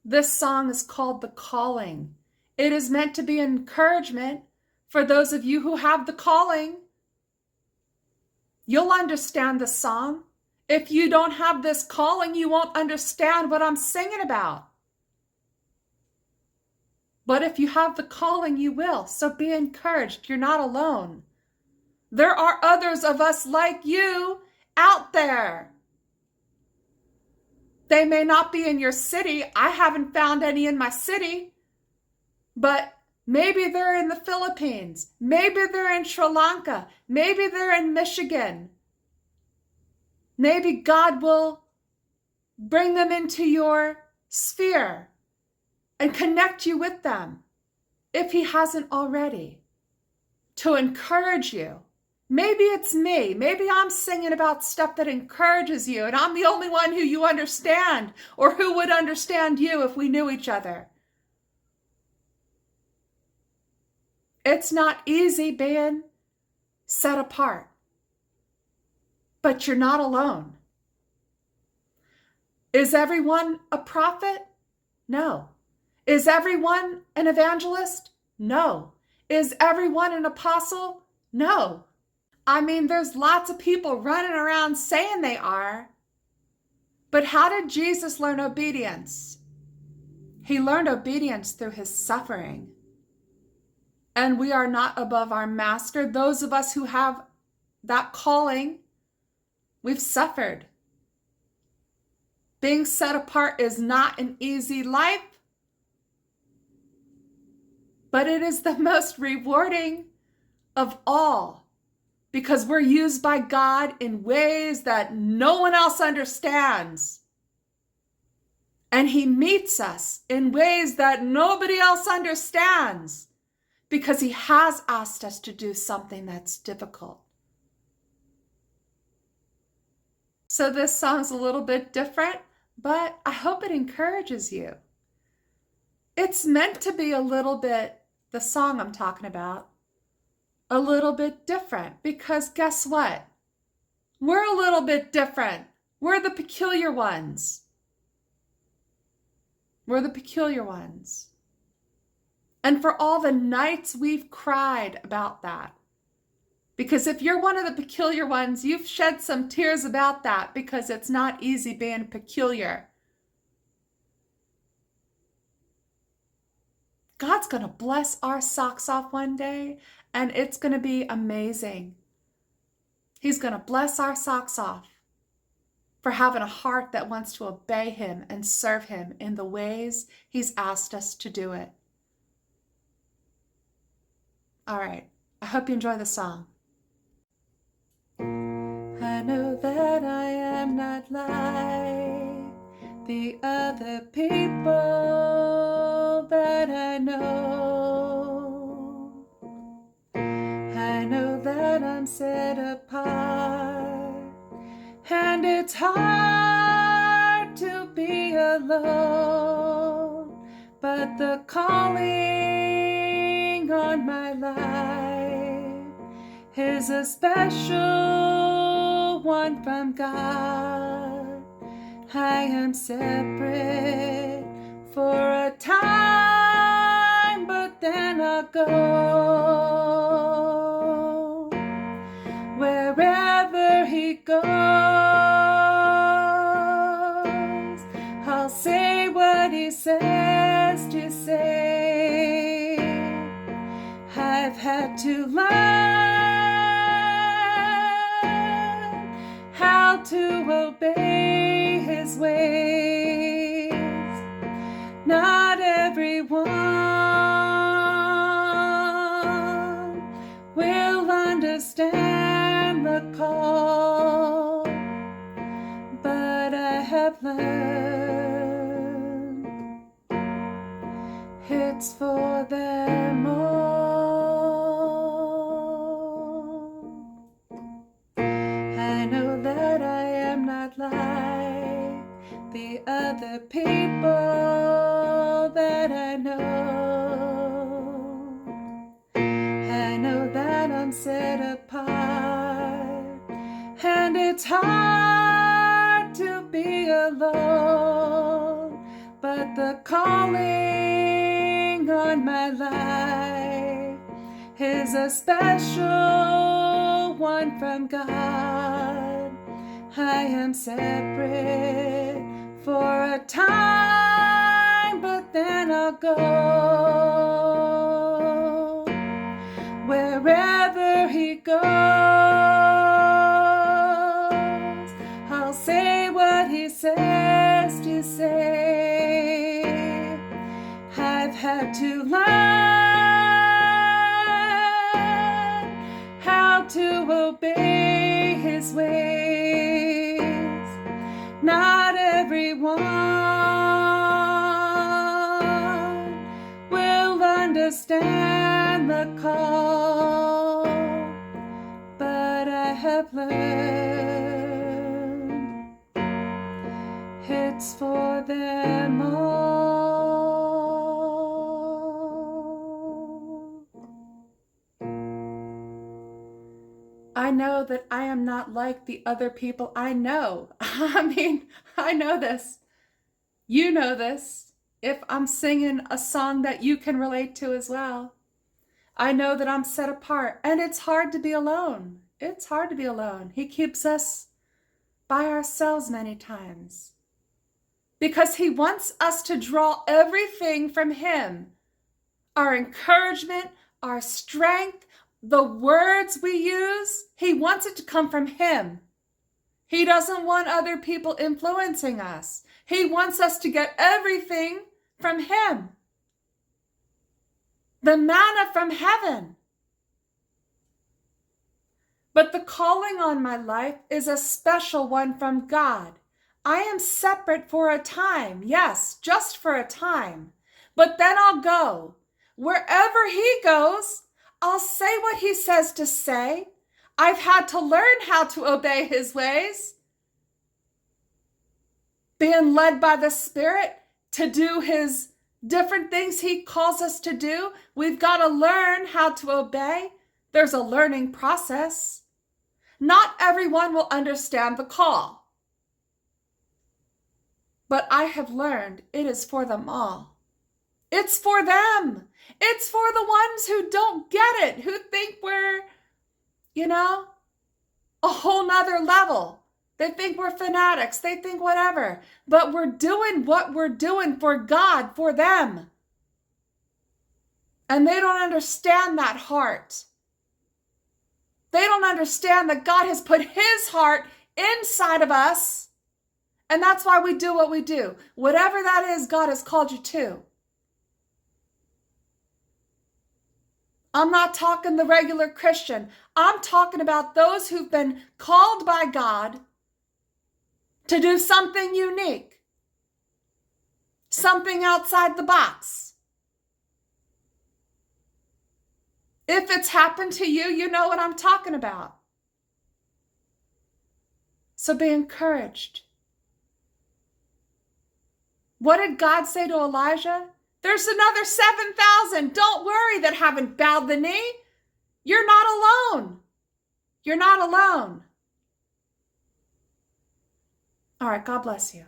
This song is called The Calling. It is meant to be encouragement for those of you who have the calling. You'll understand the song. If you don't have this calling, you won't understand what I'm singing about. But if you have the calling, you will. So be encouraged. You're not alone. There are others of us like you out there. They may not be in your city. I haven't found any in my city. But maybe they're in the Philippines. Maybe they're in Sri Lanka. Maybe they're in Michigan. Maybe God will bring them into your sphere and connect you with them, if he hasn't already, to encourage you. Maybe it's me. Maybe I'm singing about stuff that encourages you, and I'm the only one who you understand, or who would understand you if we knew each other. It's not easy being set apart, but you're not alone. Is everyone a prophet? No. Is everyone an evangelist? No. Is everyone an apostle? No. I mean, there's lots of people running around saying they are. But how did Jesus learn obedience? He learned obedience through his suffering. And we are not above our master. Those of us who have that calling, we've suffered. Being set apart is not an easy life, but it is the most rewarding of all, because we're used by God in ways that no one else understands. And he meets us in ways that nobody else understands, because he has asked us to do something that's difficult. So this song's a little bit different, but I hope it encourages you. It's meant to be a little bit, the song I'm talking about, a little bit different, because guess what? We're a little bit different. We're the peculiar ones. We're the peculiar ones. And for all the nights we've cried about that. Because if you're one of the peculiar ones, you've shed some tears about that, because it's not easy being peculiar. God's going to bless our socks off one day, and it's going to be amazing. He's going to bless our socks off for having a heart that wants to obey him and serve him in the ways he's asked us to do it. All right, I hope you enjoy the song. I know that I am not like the other people that I know. I know that I'm set apart, and it's hard to be alone, but the calling on my life is a special one from God. I am separate for a time, but then I'll go wherever he goes. I'll say what he says to say. I've had to learn how to obey his ways. Not everyone will understand the call, but I have learned it's for them all. I know that I am not like the other people that I know. I know that I'm set apart, and it's hard to be alone, but the calling on my life is a special one from God. I am separate for a time, but then I'll go wherever He goes. I'll say what He says to say. I've had to learn how to obey His ways. Not everyone will understand the call, but I have learned it's for them all. I know that I am not like the other people I know. I know this. You know this. If I'm singing a song that you can relate to as well. I know that I'm set apart, and it's hard to be alone. It's hard to be alone. He keeps us by ourselves many times because He wants us to draw everything from Him. Our encouragement, our strength, the words we use, He wants it to come from Him. He doesn't want other people influencing us. He wants us to get everything from Him. The manna from heaven. But the calling on my life is a special one from God. I am separate for a time, yes, just for a time. But then I'll go. Wherever He goes, I'll say what He says to say. I've had to learn how to obey His ways. Being led by the Spirit to do His different things He calls us to do. We've got to learn how to obey. There's a learning process. Not everyone will understand the call. But I have learned it is for them all. It's for them. It's for the ones who don't get it, who think we're, a whole nother level. They think we're fanatics. They think whatever. But we're doing what we're doing for God, for them. And they don't understand that heart. They don't understand that God has put His heart inside of us. And that's why we do what we do. Whatever that is, God has called you to. I'm not talking the regular Christian. I'm talking about those who've been called by God to do something unique, something outside the box. If it's happened to you, you know what I'm talking about. So be encouraged. What did God say to Elijah? There's another 7,000. Don't worry that haven't bowed the knee. You're not alone. You're not alone. All right, God bless you.